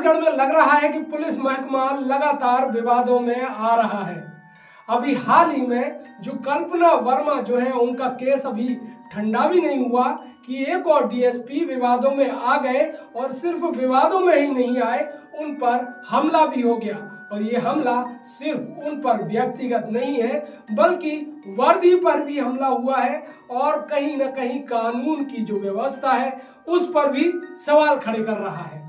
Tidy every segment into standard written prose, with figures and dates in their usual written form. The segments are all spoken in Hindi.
छत्तीसगढ़ में लग रहा है कि पुलिस महकमा लगातार विवादों में आ रहा है। अभी हाल ही में जो कल्पना वर्मा जो है उनका केस अभी ठंडा भी नहीं हुआ कि एक और डीएसपी विवादों में आ गए और सिर्फ विवादों में ही नहीं आए, उन पर हमला भी हो गया। और ये हमला सिर्फ उन पर व्यक्तिगत नहीं है बल्कि वर्दी पर भी हमला हुआ है और कहीं ना कहीं कानून की जो व्यवस्था है उस पर भी सवाल खड़े कर रहा है।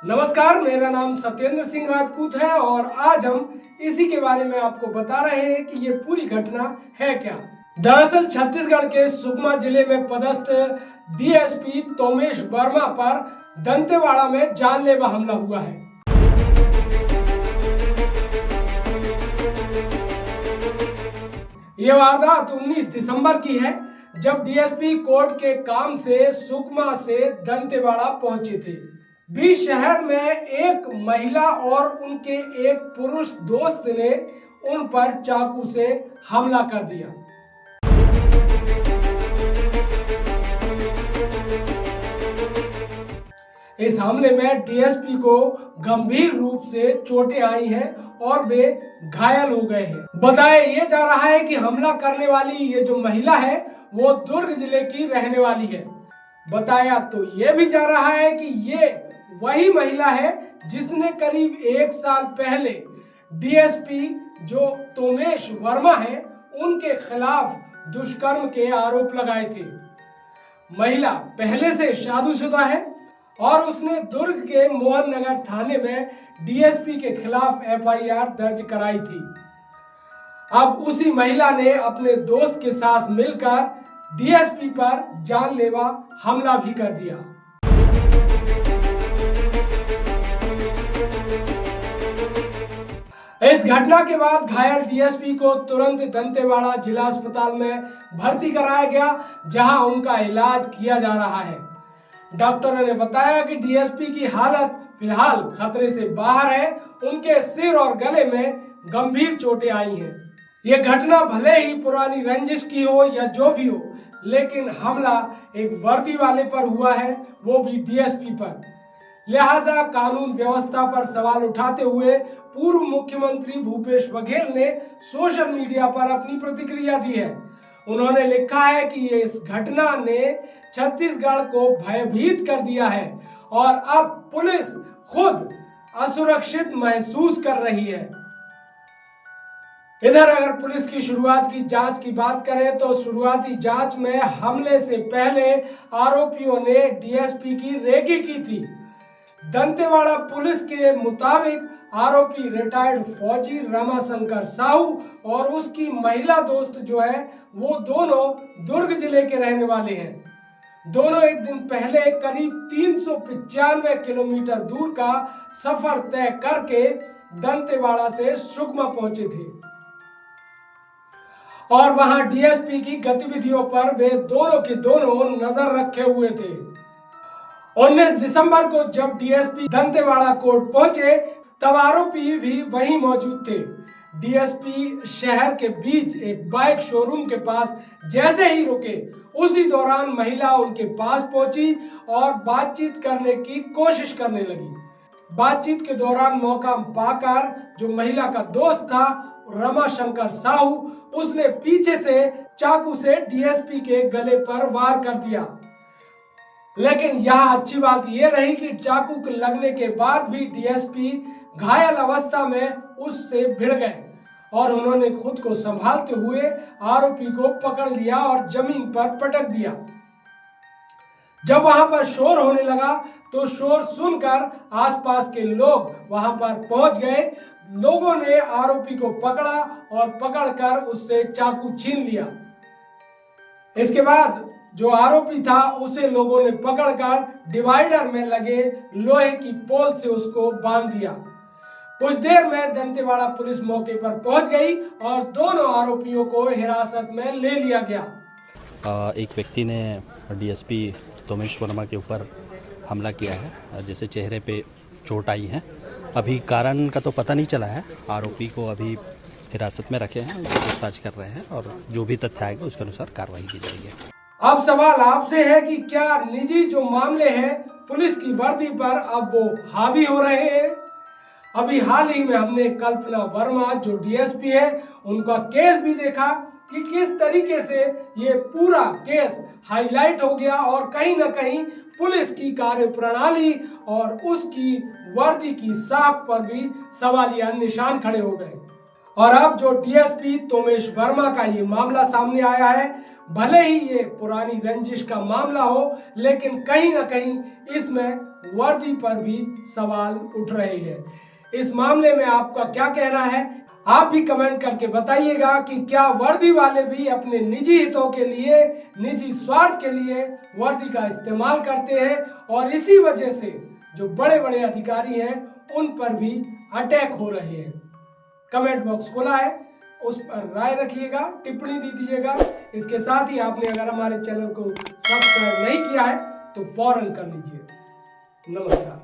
नमस्कार, मेरा नाम सत्येंद्र सिंह राजपूत है और आज हम इसी के बारे में आपको बता रहे हैं कि ये पूरी घटना है क्या। दरअसल छत्तीसगढ़ के सुकमा जिले में पदस्थ डीएसपी तोमेश वर्मा पर दंतेवाड़ा में जानलेवा हमला हुआ है। ये वारदात 19 दिसंबर की है जब डीएसपी कोर्ट के काम से सुकमा से दंतेवाड़ा पहुंचे थे। बीच शहर में एक महिला और उनके एक पुरुष दोस्त ने उन पर चाकू से हमला कर दिया। इस हमले में डीएसपी को गंभीर रूप से चोटें आई हैं और वे घायल हो गए हैं। बताया ये जा रहा है कि हमला करने वाली ये जो महिला है वो दुर्ग जिले की रहने वाली है। बताया तो ये भी जा रहा है कि ये वही महिला है जिसने करीब 1 साल पहले डीएसपी जो तोमेश वर्मा है उनके खिलाफ दुष्कर्म के आरोप लगाए थे। महिला पहले से शादीशुदा है और उसने दुर्ग के मोहन नगर थाने में डीएसपी के खिलाफ एफआईआर दर्ज कराई थी। अब उसी महिला ने अपने दोस्त के साथ मिलकर डीएसपी पर जानलेवा हमला भी कर दिया। इस घटना के बाद घायल डीएसपी को तुरंत दंतेवाड़ा जिला अस्पताल में भर्ती कराया गया, जहां उनका इलाज किया जा रहा है। डॉक्टरों ने बताया कि डीएसपी की हालत फिलहाल खतरे से बाहर है। उनके सिर और गले में गंभीर चोटें आई हैं। यह घटना भले ही पुरानी रंजिश की हो या जो भी हो, लेकिन हमला एक वर्दी वाले पर हुआ है, वो भी डीएसपी पर। लिहाजा कानून व्यवस्था पर सवाल उठाते हुए पूर्व मुख्यमंत्री भूपेश बघेल ने सोशल मीडिया पर अपनी प्रतिक्रिया दी है। उन्होंने लिखा है कि इस घटना ने छत्तीसगढ़ को भयभीत कर दिया है और अब पुलिस खुद असुरक्षित महसूस कर रही है। इधर अगर पुलिस की शुरुआत की जांच की बात करें तो शुरुआती जांच में हमले से पहले आरोपियों ने डीएसपी की रेकी की थी। दंतेवाड़ा पुलिस के मुताबिक आरोपी रिटायर्ड फौजी रमाशंकर साहू और उसकी महिला दोस्त जो है वो दोनों दुर्ग जिले के रहने वाले हैं। दोनों एक दिन पहले करीब 395 किलोमीटर दूर का सफर तय करके दंतेवाड़ा से सुकमा पहुंचे थे और वहां डीएसपी की गतिविधियों पर वे दोनों के दोनों नजर रखे हुए थे। 19 दिसंबर को जब डीएसपी दंतेवाड़ा कोर्ट पहुंचे तब आरोपी भी वहीं मौजूद थे। डीएसपी शहर के बीच एक बाइक शोरूम के पास जैसे ही रुके उसी दौरान महिला उनके पास पहुंची और बातचीत करने की कोशिश करने लगी। बातचीत के दौरान मौका पाकर जो महिला का दोस्त था रमाशंकर साहू, उसने पीछे से चाकू से डीएसपी के गले पर वार कर दिया। लेकिन यहाँ अच्छी बात यह रही कि चाकू के लगने के बाद भी डीएसपी घायल अवस्था में उससे भिड़ गए और उन्होंने खुद को संभालते हुए आरोपी को पकड़ लिया और जमीन पर पटक दिया। जब वहां पर शोर होने लगा तो शोर सुनकर आसपास के लोग वहां पर पहुंच गए। लोगों ने आरोपी को पकड़ा और पकड़कर उससे चाकू छीन लिया। इसके बाद जो आरोपी था उसे लोगों ने पकड़कर डिवाइडर में लगे लोहे की पोल से उसको बांध दिया। कुछ देर में दंतेवाड़ा पुलिस मौके पर पहुंच गई और दोनों आरोपियों को हिरासत में ले लिया गया। एक व्यक्ति ने डीएसपी तोमेश वर्मा के ऊपर हमला किया है, जैसे चेहरे पे चोट आई है। अभी कारण का तो पता नहीं चला है। आरोपी को अभी हिरासत में रखे हैं, पूछताछ कर रहे हैं और जो भी तथ्य आएगा उसके अनुसार कार्रवाई की जाएगी। अब सवाल आपसे है कि क्या निजी जो मामले हैं पुलिस की वर्दी पर अब वो हावी हो रहे हैं? अभी हाल ही में हमने कल्पना वर्मा जो डीएसपी है उनका केस भी देखा कि किस तरीके से ये पूरा केस हाईलाइट हो गया और कहीं ना कहीं पुलिस की कार्यप्रणाली और उसकी वर्दी की साख पर भी सवालिया निशान खड़े हो गए। और अब जो डीएसपी तोमेश वर्मा का ये मामला सामने आया है, भले ही ये पुरानी रंजिश का मामला हो, लेकिन कहीं ना कहीं इसमें वर्दी पर भी सवाल उठ रहे हैं। इस मामले में आपका क्या कहना है? आप भी कमेंट करके बताइएगा कि क्या वर्दी वाले भी अपने निजी हितों के लिए, निजी स्वार्थ के लिए वर्दी का इस्तेमाल करते हैं और इसी वजह से जो बड़े बड़े अधिकारी हैं उन पर भी अटैक हो रहे हैं। कमेंट बॉक्स खुला है, उस पर राय रखिएगा, टिप्पणी दीजिएगा। इसके साथ ही आपने अगर हमारे चैनल को सब्सक्राइब नहीं किया है तो फौरन कर लीजिए। नमस्कार।